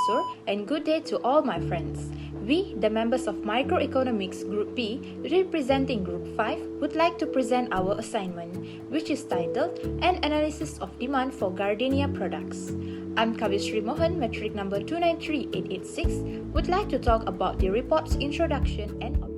Professor, and good day to all my friends. We, the members of Microeconomics Group B, representing Group 5, would like to present our assignment, which is titled An Analysis of Demand for Gardenia Products. I'm Kavisri Mohan, metric number 293886, would like to talk about the report's introduction and objective.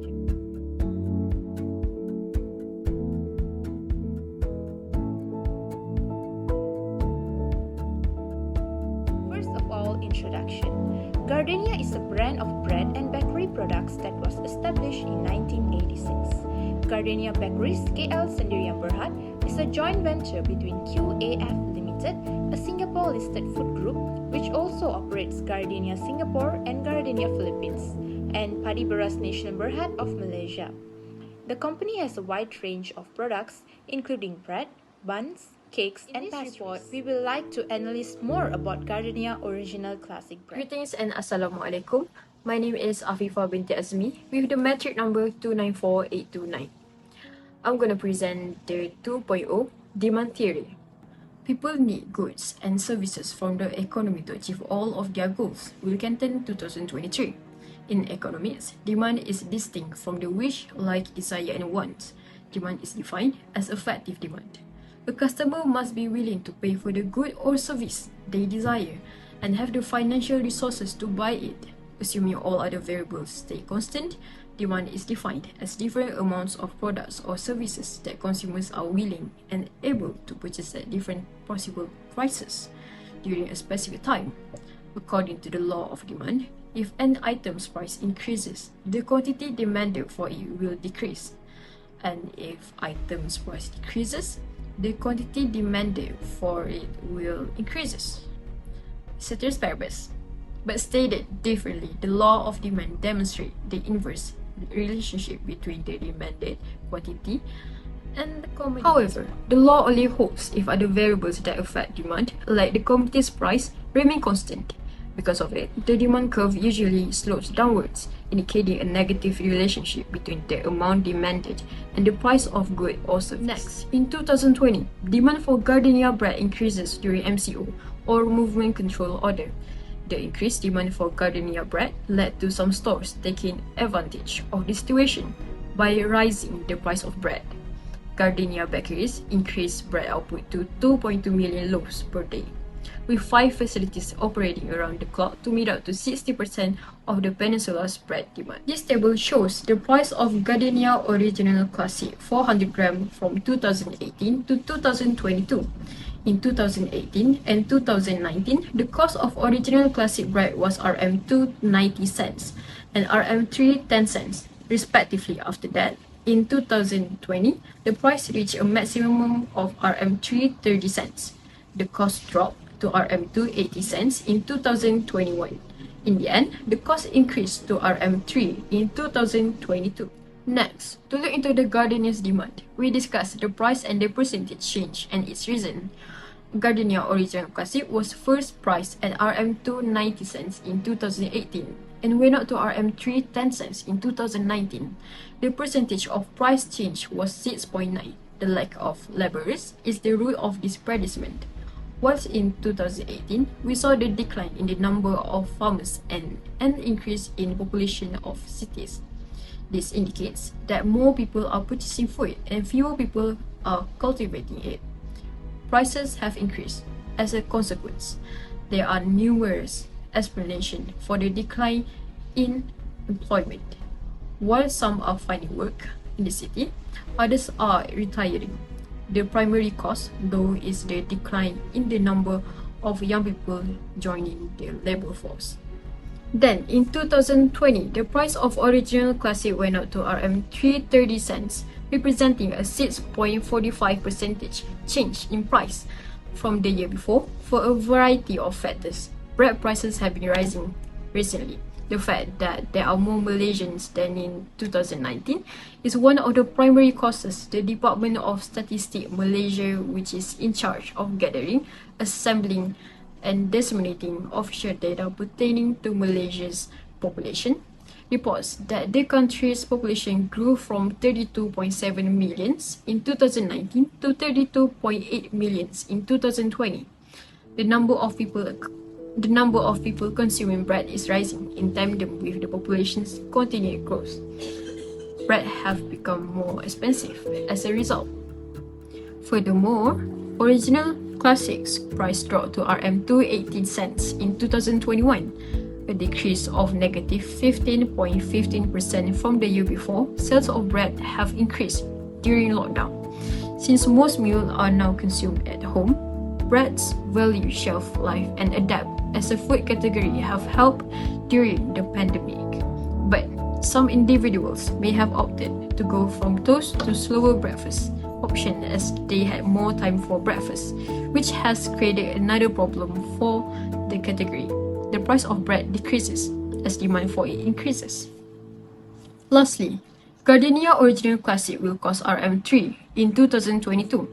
Introduction. Gardenia is a brand of bread and bakery products that was established in 1986. Gardenia Bakeries KL Sendirian Berhad is a joint venture between QAF Limited, a Singapore-listed food group which also operates Gardenia Singapore and Gardenia Philippines, and Padi Beras Nation Berhad of Malaysia. The company has a wide range of products including bread, buns, cakes, and pastries. In this report, we will like to analyze more about Gardenia Original Classic Bread. Greetings and Assalamualaikum. My name is Afifah binti Azmi with the metric number 294829. I'm going to present the 2.0 demand theory. People need goods and services from the economy to achieve all of their goals. Wilkinson 2023. In economics, demand is distinct from the wish, like, desire, and want. Demand is defined as effective demand. A customer must be willing to pay for the good or service they desire and have the financial resources to buy it. Assuming all other variables stay constant, demand is defined as different amounts of products or services that consumers are willing and able to purchase at different possible prices during a specific time. According to the law of demand, if an item's price increases, the quantity demanded for it will decrease. And if item's price decreases, the quantity demanded for it will increases. Ceteris paribus. But stated differently, the law of demand demonstrates the inverse relationship between the demanded quantity and the commodity. However, the law only holds if other variables that affect demand, like the commodity's price, remain constant. Because of it, the demand curve usually slopes downwards, indicating a negative relationship between the amount demanded and the price of good or service. Next, in 2020, demand for Gardenia bread increases during MCO, or Movement Control Order. The increased demand for Gardenia bread led to some stores taking advantage of the situation by raising the price of bread. Gardenia bakeries increased bread output to 2.2 million loaves per day, with 5 facilities operating around the clock to meet up to 60% of the peninsula's bread demand. This table shows the price of Gardenia Original Classic 400 gram from 2018 to 2022. In 2018 and 2019, the cost of Original Classic bread was RM2.90 and RM3.10 respectively. After that, in 2020, the price reached a maximum of RM3.30. The cost dropped to RM2.80 in 2021. In the end, the cost increased to RM3 in 2022. Next, to look into the Gardenia's demand, we discuss the price and the percentage change and its reason. Gardenia Original Classic was first priced at RM2.90 in 2018 and went up to RM3.10 in 2019. The percentage of price change was 6.9. The lack of laborers is the root of this predicament. Whilst in 2018, we saw the decline in the number of farmers and an increase in population of cities. This indicates that more people are purchasing food and fewer people are cultivating it. Prices have increased. As a consequence, there are numerous explanations for the decline in employment. While some are finding work in the city, others are retiring. The primary cause, though, is the decline in the number of young people joining the labor force. Then, in 2020, the price of Original Classic went up to RM3.30, representing a 6.45% change in price from the year before for a variety of factors. Bread prices have been rising recently. The fact that there are more Malaysians than in 2019 is one of the primary causes. The Department of Statistics Malaysia, which is in charge of gathering, assembling, and disseminating official data pertaining to Malaysia's population, reports that the country's population grew from 32.7 million in 2019 to 32.8 million in 2020. The number of people The number of people consuming bread is rising in tandem with the population's continued growth. Bread have become more expensive as a result. Furthermore, original classics price dropped to RM2.18 in 2021, a decrease of negative 15.15% from the year before. Sales of bread have increased during lockdown. Since most meals are now consumed at home, bread's value, shelf life, and adapt as a food category have helped during the pandemic. But some individuals may have opted to go from toast to slower breakfast option as they had more time for breakfast, which has created another problem for the category. The price of bread decreases as demand for it increases. Lastly, Gardenai Original Classic will cost RM3 in 2022.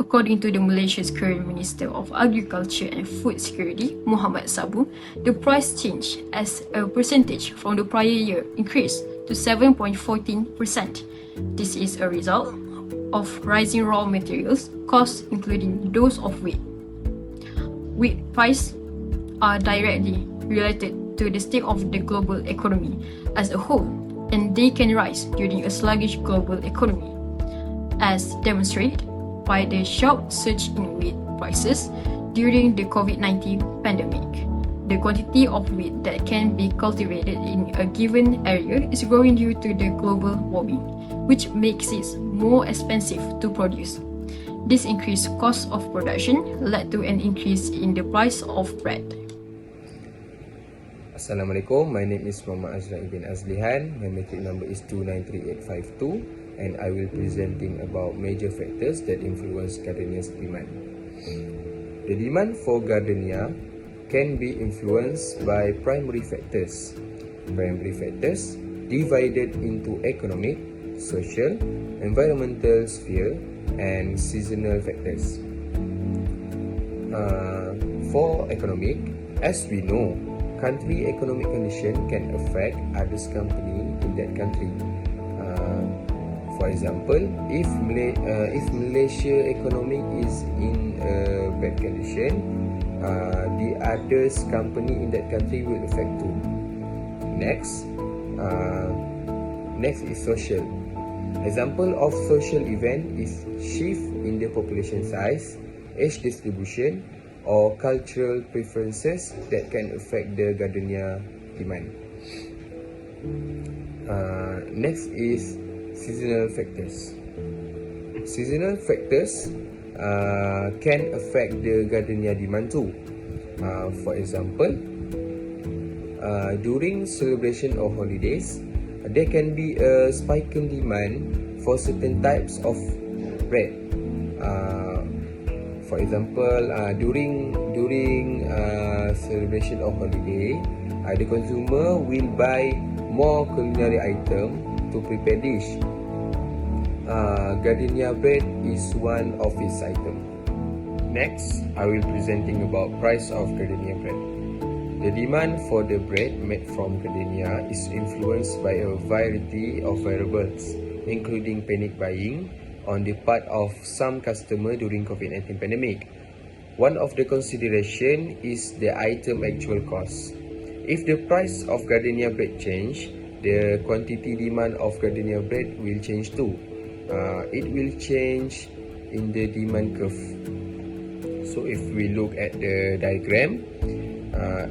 According to the Malaysia's current Minister of Agriculture and Food Security, Muhammad Sabu, the price change as a percentage from the prior year increased to 7.14%. This is a result of rising raw materials costs, including those of wheat. Wheat prices are directly related to the state of the global economy as a whole, and they can rise during a sluggish global economy, as demonstrated by the sharp surge in wheat prices during the COVID-19 pandemic. The quantity of wheat that can be cultivated in a given area is growing due to the global warming, which makes it more expensive to produce. This increased cost of production led to an increase in the price of bread. Assalamualaikum, my name is Muhammad Azrael bin Azlihan. My metric number is 293852, and I will presenting about major factors that influence Gardenai's demand. The demand for Gardenai can be influenced by primary factors. Primary factors divided into economic, social, environmental sphere, and seasonal factors. For economic, as we know, country economic condition can affect others company in that country. For example, if Malaysia economic is in a bad condition, the others company in that country will affect too. Next is social. Example of social event is shift in the population size, age distribution, or cultural preferences that can affect the Gardenai demand. Next is seasonal factors. Seasonal factors can affect the Gardenai demand too. For example, during celebration or holidays, there can be a spike in demand for certain types of bread. For example, during celebration of holiday, the consumer will buy more culinary item to prepare dish. Gardenai bread is one of its item. Next, I will presenting about price of Gardenai bread. The demand for the bread made from Gardenai is influenced by a variety of variables, including panic buying on the part of some customer during COVID-19 pandemic. One of the consideration is the item actual cost. If the price of Gardenai bread change, the quantity demand of Gardenai bread will change too. It will change in the demand curve. So if we look at the diagram,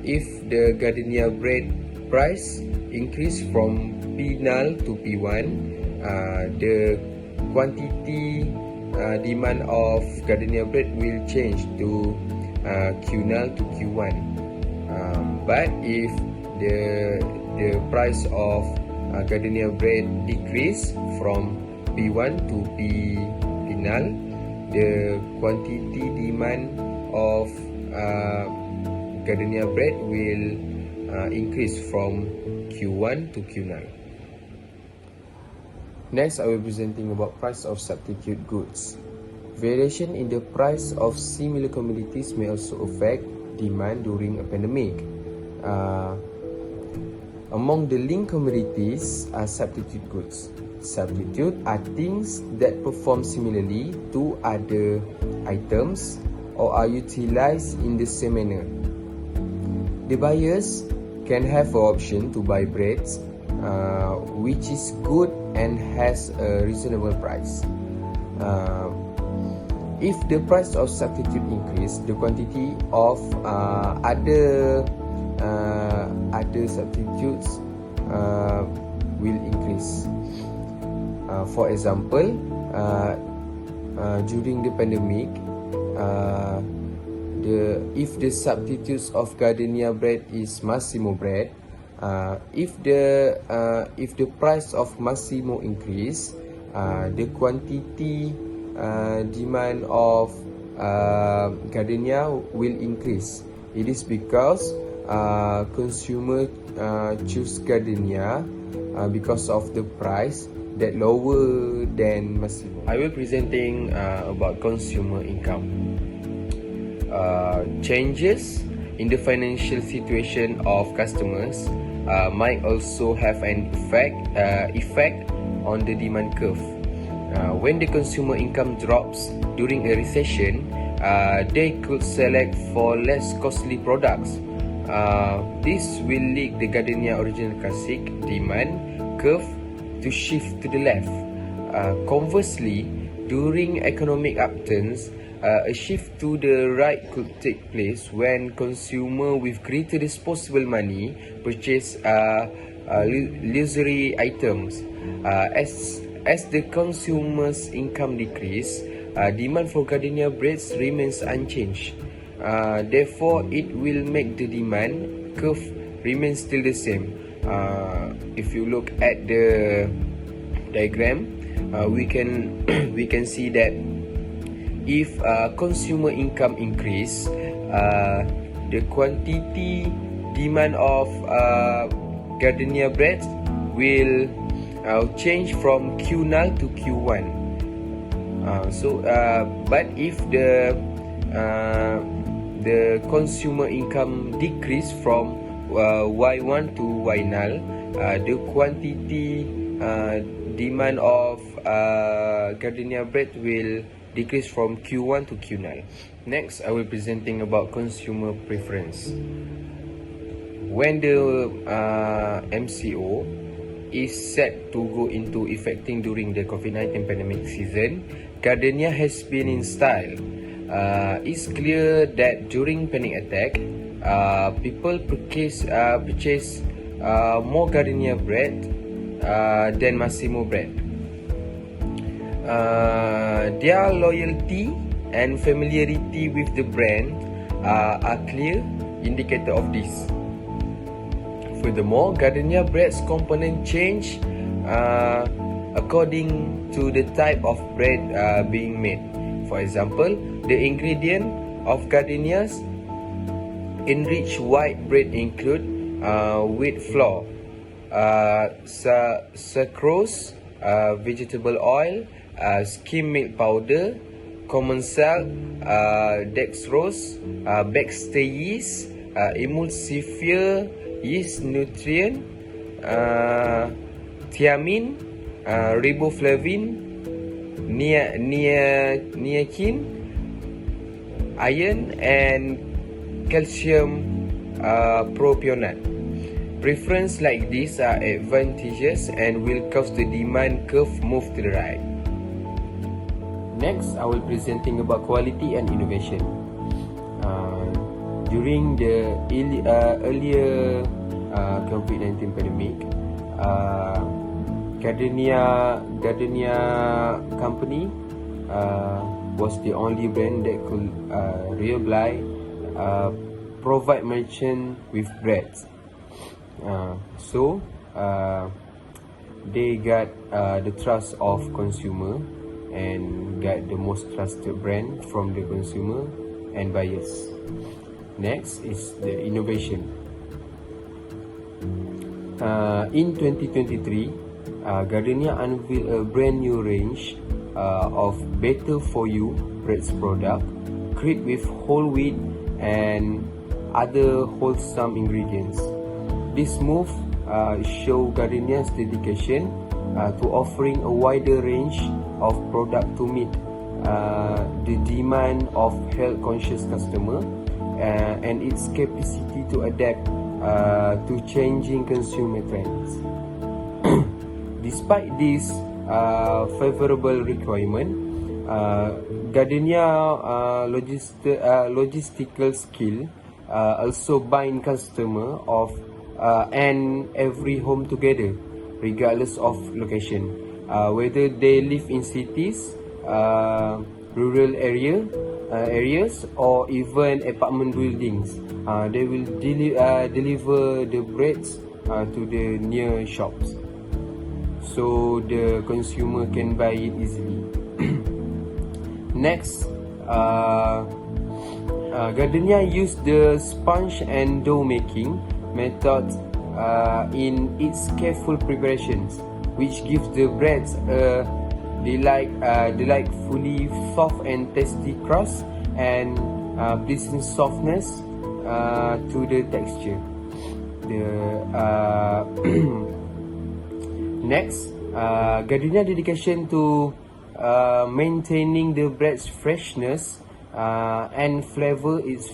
if the Gardenai bread price increase from P0 to P1, the quantity demand of Gardenai bread will change to Q0 to Q1. But if the price of Gardenai bread decrease from P1 to P0, the quantity demand of Gardenai bread will increase from Q1 to Q9. Next, I will be presenting about price of substitute goods. Variation in the price of similar commodities may also affect demand during a pandemic. Among the linked commodities are substitute goods. Substitute are things that perform similarly to other items or are utilized in the same manner. the buyers can have an option to buy breads which is good and has a reasonable price. If the price of substitute increase, the quantity of other substitutes will increase. For example, during the pandemic, if the substitutes of Gardenai bread is Massimo bread, if the price of Massimo increase, the quantity demand of Gardenai will increase. It is because consumer choose Gardenai because of the price that lower than Massimo. I will presenting about consumer income. Changes in the financial situation of customers might also have an effect on the demand curve. When the consumer income drops during a recession, they could select for less costly products. This will lead the Gardenai Original Classic demand curve to shift to the left. Conversely, during economic upturns, a shift to the right could take place when consumer with greater disposable money purchase luxury items. As the consumer's income decrease, demand for Gardenai breads remains unchanged. Therefore, it will make the demand curve remain still the same. If you look at the diagram, we can see that if consumer income increase, the quantity demand of Gardenai bread will change from Q0 to Q1. But if the consumer income decrease from Y1 to Y0, the quantity demand of Gardenai bread will decrease from Q1 to Q0. Next, I will presenting about consumer preference. When the MCO is set to go into effecting during the COVID-19 pandemic season, Gardenai has been in style. It's clear that during panic attack, people purchase more Gardenai bread than Massimo bread. Their loyalty and familiarity with the brand are clear indicator of this. Furthermore, Gardenai bread's component change according to the type of bread being made. For example, the ingredient of Gardenai's enriched white bread include wheat flour, sucrose, vegetable oil, skim milk powder, common salt, dextrose, backstay yeast, emulsifier, yeast nutrient, thiamine, riboflavin, niacin, iron, and calcium propionate. Preference like these are advantageous and will cause the demand curve move to the right. Next, I will presenting about quality and innovation. During the earlier COVID-19 pandemic, Gardenai company was the only brand that could reliably provide merchant with breads. So they got the trust of consumer and got the most trusted brand from the consumer and buyers. Next is the innovation. In 2023, Gardenai unveiled a brand new range of better for you breads product, created with whole wheat and other wholesome ingredients. This move shows Gardenai's dedication to offering a wider range of product to meet the demand of health-conscious customer and its capacity to adapt to changing consumer trends. Despite this favorable requirement, Gardenia logistical skill also bind customer of and every home together, regardless of location, whether they live in cities, rural areas, or even apartment buildings. They will deliver the breads to the near shops, so the consumer can buy it easily. Next, Gardenia used the sponge and dough making method in its careful preparations, which gives the breads a delightfully soft and tasty crust and pleasant softness to the texture. Next, Gardenia dedication to maintaining the bread's freshness and flavor is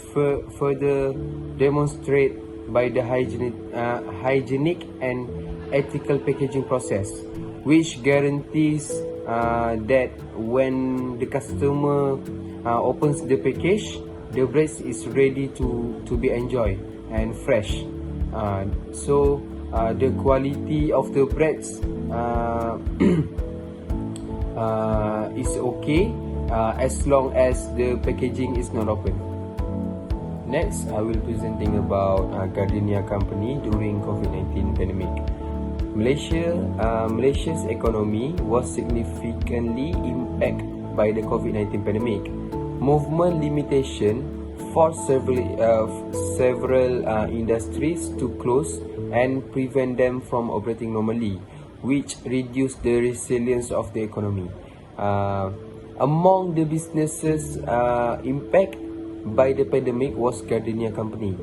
further demonstrated by the hygienic and ethical packaging process, which guarantees that when the customer opens the package, the bread is ready to be enjoyed and fresh. So the quality of the breads is okay as long as the packaging is not open. Next, I will presenting about Gardenia company during COVID-19 pandemic. Malaysia's economy was significantly impacted by the COVID-19 pandemic. Movement limitation forced several industries to close and prevent them from operating normally, which reduced the resilience of the economy. Among the businesses impacted by the pandemic was Gardenia company.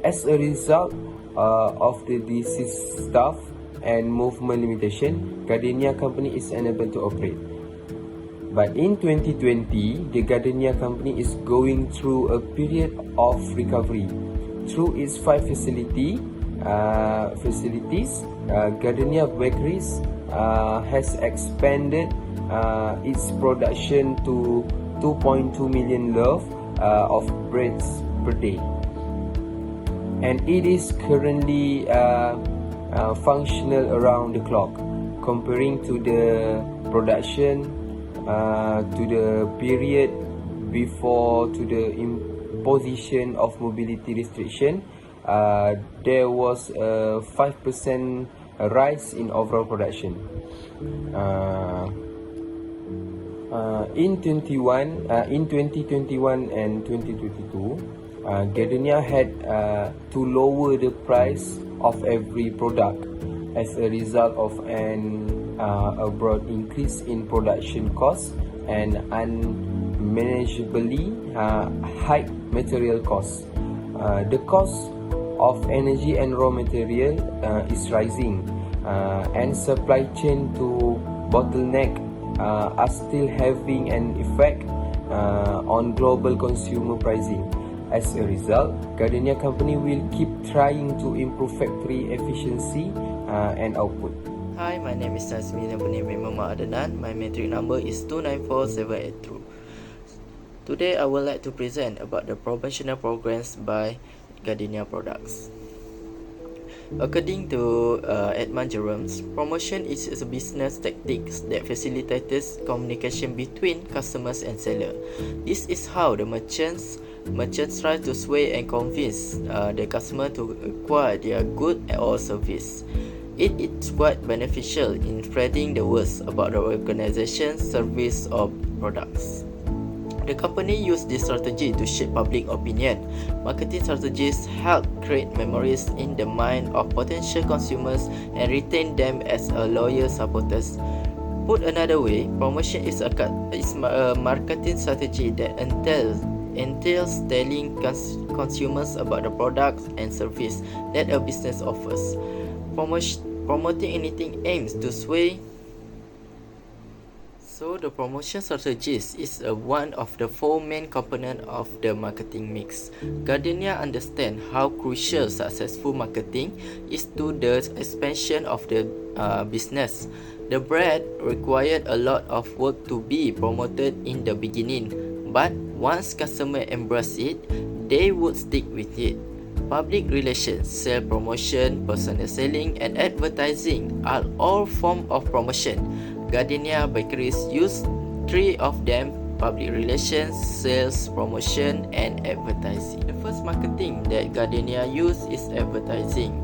As a result of the disease staff and movement limitation, Gardenia company is unable to operate. But in 2020, the Gardenia company is going through a period of recovery. Through its 5 facilities, Gardenia Bakeries has expanded its production to 2.2 million loaves of breads per day, and it is currently functional around the clock. Comparing to the production to the period before to the imposition of mobility restriction, there was a 5% rise in overall production. In 2021 and 2022, Gardenia had to lower the price of every product as a result of an abroad increase in production costs and unmanageably high material costs. The cost of energy and raw material is rising, and supply chain to bottleneck are still having an effect on global consumer pricing. As a result, Gardenia company will keep trying to improve factory efficiency and output. Hi, my name is Nazmi Memang Adenan. My metric number is 294782. Today I would like to present about the promotional programs by Gardenia products. According to Edmund Jerome's, promotion is a business tactic that facilitates communication between customers and sellers. This is how the merchants try to sway and convince the customer to acquire their good or service. It is quite beneficial in spreading the word about the organization, service, or products. The company used this strategy to shape public opinion. Marketing strategies help create memories in the mind of potential consumers and retain them as a loyal supporters. Put another way, promotion is a marketing strategy that entails telling consumers about the products and service that a business offers. Promoting anything aims to sway So the promotion strategies is one of the four main components of the marketing mix. Gardenia understand how crucial successful marketing is to the expansion of the business. The brand required a lot of work to be promoted in the beginning, but once customers embrace it, they would stick with it. Public relations, sales promotion, personal selling, and advertising are all forms of promotion. Gardenia bakeries use three of them: public relations, sales, promotion, and advertising. The first marketing that Gardenia use is advertising.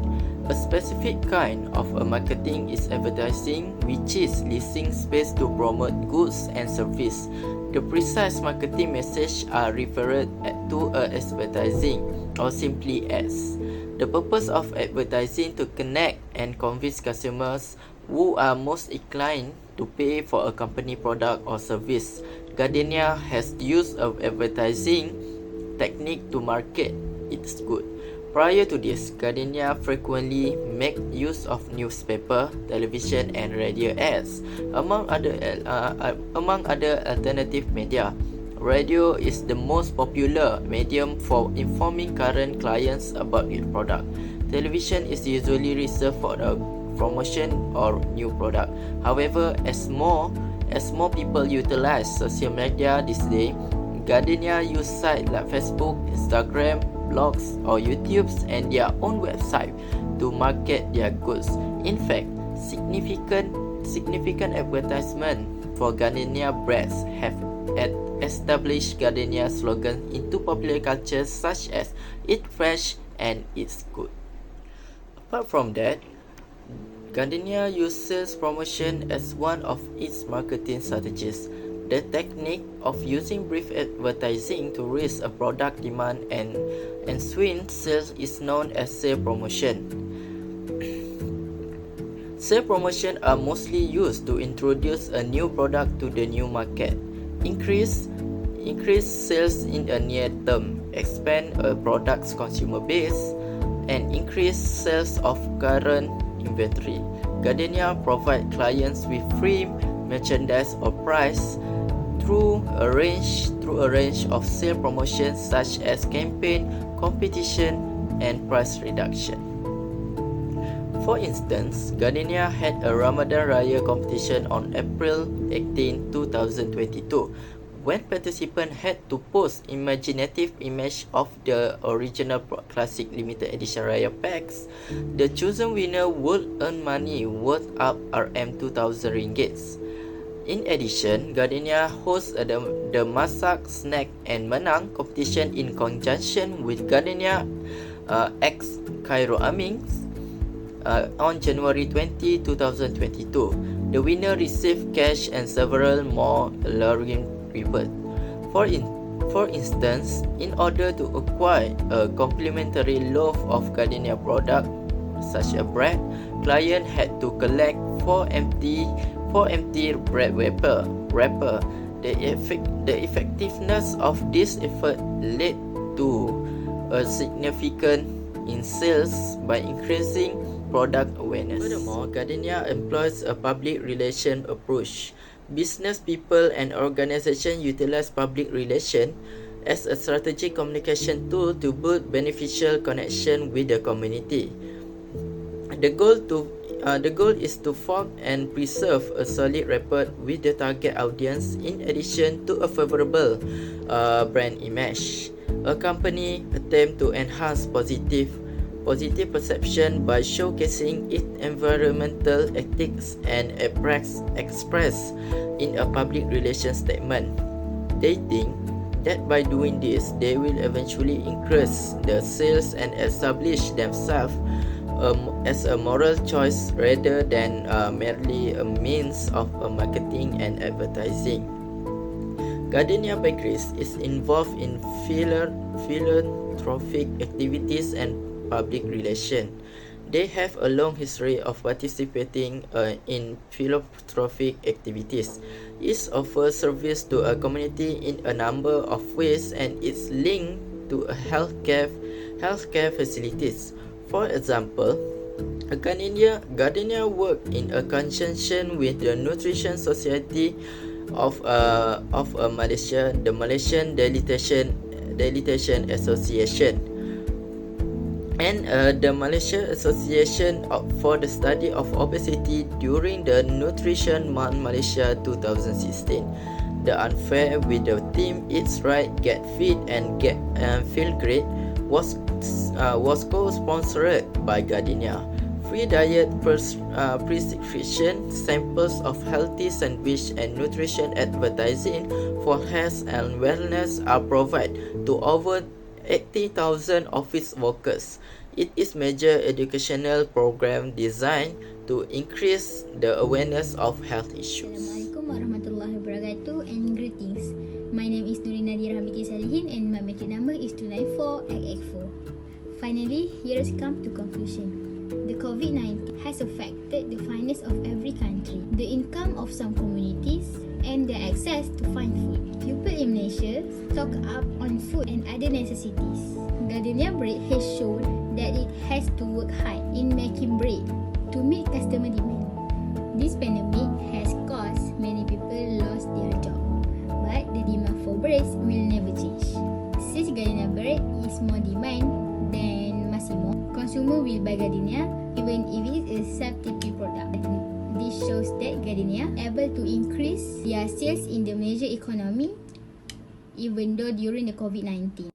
A specific kind of a marketing is advertising, which is leasing space to promote goods and service. The precise marketing message are referred to as advertising or simply as. The purpose of advertising to connect and convince customers who are most inclined to pay for a company product or service. Gardenia has used of advertising technique to market its good. Prior to this, Gardenia frequently make use of newspaper, television, and radio ads, among other alternative media. Radio is the most popular medium for informing current clients about its product. Television is usually reserved for the promotion or new product. However, as more people utilize social media this day, Gardenia use sites like Facebook, Instagram, blogs, or YouTube and their own website to market their goods. In fact, significant advertisement for Gardenia brands have established Gardenia slogan into popular culture such as "Eat fresh" and "It's good." Apart from that, Gardenia uses promotion as one of its marketing strategies. The technique of using brief advertising to raise a product demand and swing sales is known as sale promotion. Sale promotion are mostly used to introduce a new product to the new market, increase sales in the near term, expand a product's consumer base, and increase sales of current inventory. Gardenia provide clients with free merchandise or price through a range of sale promotions such as campaign, competition, and price reduction. For instance, Gardenia had a Ramadan Raya competition on April 18, 2022, when participants had to post imaginative image of the original classic limited edition Raya packs. The chosen winner would earn money worth up Rm2,000 ringgits. In addition, Gardenia hosts the Masak, Snack and Menang competition in conjunction with Gardenia X Cairo Amings on January 20, 2022. The winner received cash and several more alluring rewards. For instance, in order to acquire a complimentary loaf of Gardenia product, such as bread, client had to collect 4 empty bread wrapper. The effectiveness of this effort led to a significant in sales by increasing product awareness. Furthermore, Gardenia employs a public relation approach. Business people and organizations utilize public relation as a strategic communication tool to build beneficial connection with the community. The goal is to form and preserve a solid rapport with the target audience in addition to a favorable brand image. A company attempt to enhance positive perception by showcasing its environmental ethics and express in a public relations statement. They think that by doing this, they will eventually increase the sales and establish themselves as a moral choice rather than merely a means of marketing and advertising. Gardenia Bakeries is involved in philanthropic activities and public relations. They have a long history of participating in philanthropic activities. It offers service to a community in a number of ways and is linked to a healthcare facilities. For example, Gardenia work in a conjunction with the Nutrition Society of Malaysia, the Malaysian Dietitian Association, and the Malaysia Association for the Study of Obesity during the Nutrition Month Malaysia 2016. The unfair with the theme "Eat Right, Get Fit and Feel Great" was co-sponsored by Gardenia. Free diet prescription, samples of healthy sandwich and nutrition advertising for health and wellness are provided to over 80,000 office workers. It is major educational program designed to increase the awareness of health issues. Assalamualaikum warahmatullahi wabarakatuh and greetings. My name is Nurina Dira binti Salihin and my metric number is 2948884. Finally, here has come to conclusion. The COVID-19 has affected the finance of every country, the income of some communities, and their access to fine food. People in Malaysia stock up on food and other necessities. Gardenia Bread has shown that it has to work hard in making bread to meet customer demand. This pandemic has caused many people lost their job, but the demand for bread will never change. Since Gardenia Bread is more demand than Massimo, consumer will buy Gardenia even if it is a substitute product. This shows that Gardenia able to increase their sales in the Malaysia economy even though during the COVID-19.